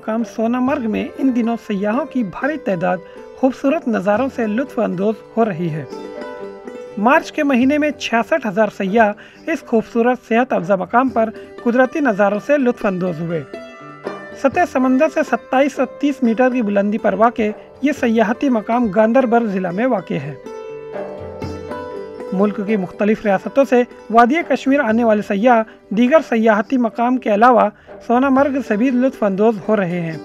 मकाम सोनामर्ग में इन दिनों सयाहों की भारी तादाद खूबसूरत नज़ारों से लुत्फ अंदोज हो रही है। मार्च के महीने में 66,000 सयाह इस खूबसूरत सेहत अफजा मकाम पर कुदरती नज़ारों से लुत्फ अंदोज हुए। सतह समंदर से 2730 मीटर की बुलंदी पर वाक़े ये सयाहती मकाम गांदरबल ज़िला में वाक़े है। मुल्क की मुख्तलिफ रियासतों से वादी कश्मीर आने वाले सयाह दीगर सयाहती मकाम के अलावा सोनामर्ग से भी लुत्फ अंदोज हो रहे हैं।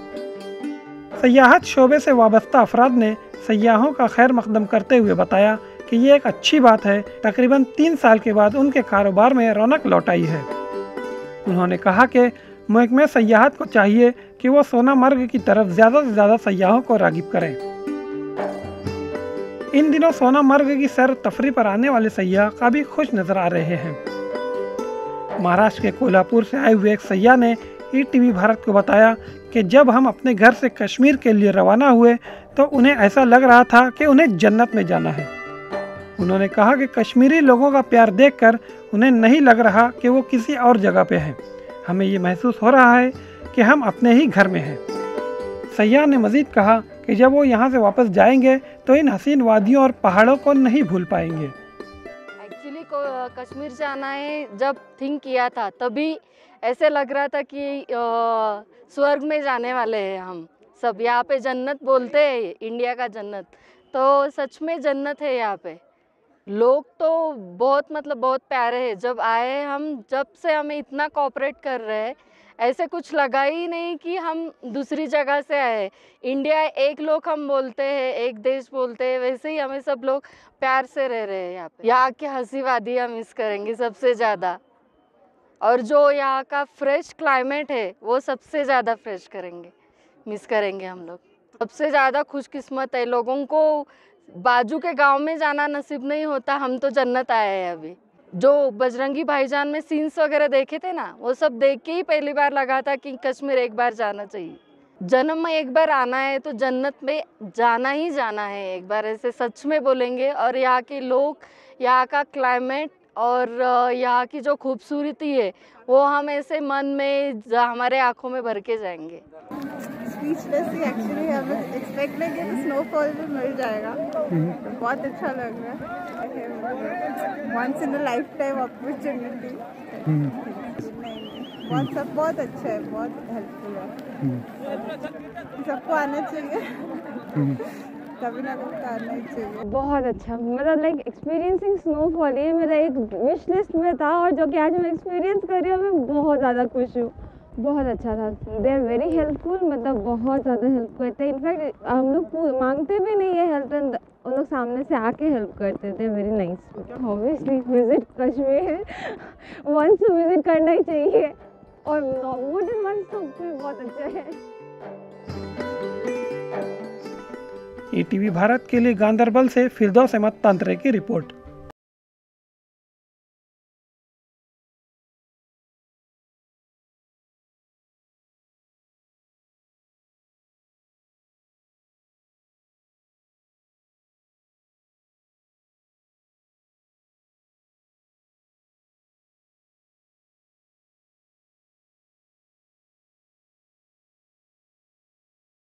सयाहत शोबे से वाबस्ता अफराद ने सयाहों का खैर मकदम करते हुए बताया कि ये एक अच्छी बात है। तकरीबन 3 साल के बाद उनके कारोबार में रौनक लौट आई है। उन्होंने कहा कि महकमे सयाहत को चाहिए कि वो सोनामर्ग की तरफ ज़्यादा से ज़्यादा सयाहों को राग़िब करें। इन दिनों सोनामर्ग की सैर तफरी पर आने वाले सयाह काफ़ी खुश नज़र आ रहे हैं। महाराष्ट्र के कोल्हापुर से आए हुए एक सयाह ने ETV भारत को बताया कि जब हम अपने घर से कश्मीर के लिए रवाना हुए तो उन्हें ऐसा लग रहा था कि उन्हें जन्नत में जाना है। उन्होंने कहा कि कश्मीरी लोगों का प्यार देखकर उन्हें नहीं लग रहा कि वो किसी और जगह पे हैं। हमें ये महसूस हो रहा है कि हम अपने ही घर में हैं। सयाह ने मज़ीद कहा कि जब वो यहाँ से वापस जाएंगे तो इन हसीन वादियों और पहाड़ों को नहीं भूल पाएंगे। एक्चुअली कश्मीर जाना है जब थिंक किया था तभी ऐसे लग रहा था कि स्वर्ग में जाने वाले हैं हम सब। यहाँ पे जन्नत बोलते हैं, इंडिया का जन्नत, तो सच में जन्नत है यहाँ पे। लोग तो बहुत प्यारे हैं। जब आए हम, जब से हमें इतना कोऑपरेट कर रहे हैं, ऐसे कुछ लगा ही नहीं कि हम दूसरी जगह से आए। इंडिया एक लोग हम बोलते हैं, एक देश बोलते हैं, वैसे ही हमें सब लोग प्यार से रह रहे हैं यहाँ पे। यहाँ की हंसी वादियाँ मिस करेंगे सबसे ज़्यादा, और जो यहाँ का फ्रेश क्लाइमेट है वो सबसे ज़्यादा फ्रेश करेंगे, मिस करेंगे हम लोग। सबसे ज़्यादा खुशकिस्मत है लोगों को बाजू के गांव में जाना नसीब नहीं होता। हम तो जन्नत आए हैं अभी। जो बजरंगी भाईजान में सीन्स वगैरह देखे थे ना, वो सब देख के ही पहली बार लगा था कि कश्मीर एक बार जाना चाहिए। जन्म में एक बार आना है तो जन्नत में जाना ही जाना है एक बार, ऐसे सच में बोलेंगे। और यहाँ के लोग, यहाँ का क्लाइमेट और यहाँ की जो खूबसूरती है वो हम ऐसे मन में, हमारे आँखों में भर के जाएंगे। स्पीचलेस ही एक्चुअली हमें एक्सपेक्ट नहीं किया कि स्नोफॉल भी मिल जाएगा। तो बहुत अच्छा लग रहा है। Once in a lifetime opportunity. बहुत अच्छा है, बहुत हेल्पफुल है। सबको आना चाहिए, कभी ना कभी आना ही चाहिए। बहुत अच्छा, मतलब लाइक एक्सपीरियंसिंग स्नोफॉल ये मेरा एक विश लिस्ट में था, और जो कि आज मैं एक्सपीरियंस कर रही हूँ, मैं बहुत ज़्यादा खुश हूँ। बहुत अच्छा था। दे आर वेरी हेल्पफुल, मतलब बहुत ज़्यादा हेल्प करते हैं। इनफैक्ट हम लोग मांगते भी नहीं है हेल्प, उन लोग सामने से आके हेल्प करते थे। Very nice. Obviously visit Kashmir once visit करना ही चाहिए, और मोर देन वंस तो बहुत अच्छा है। ETV भारत के लिए गांदरबल से फिरदौस अहमद तांत्रे की रिपोर्ट।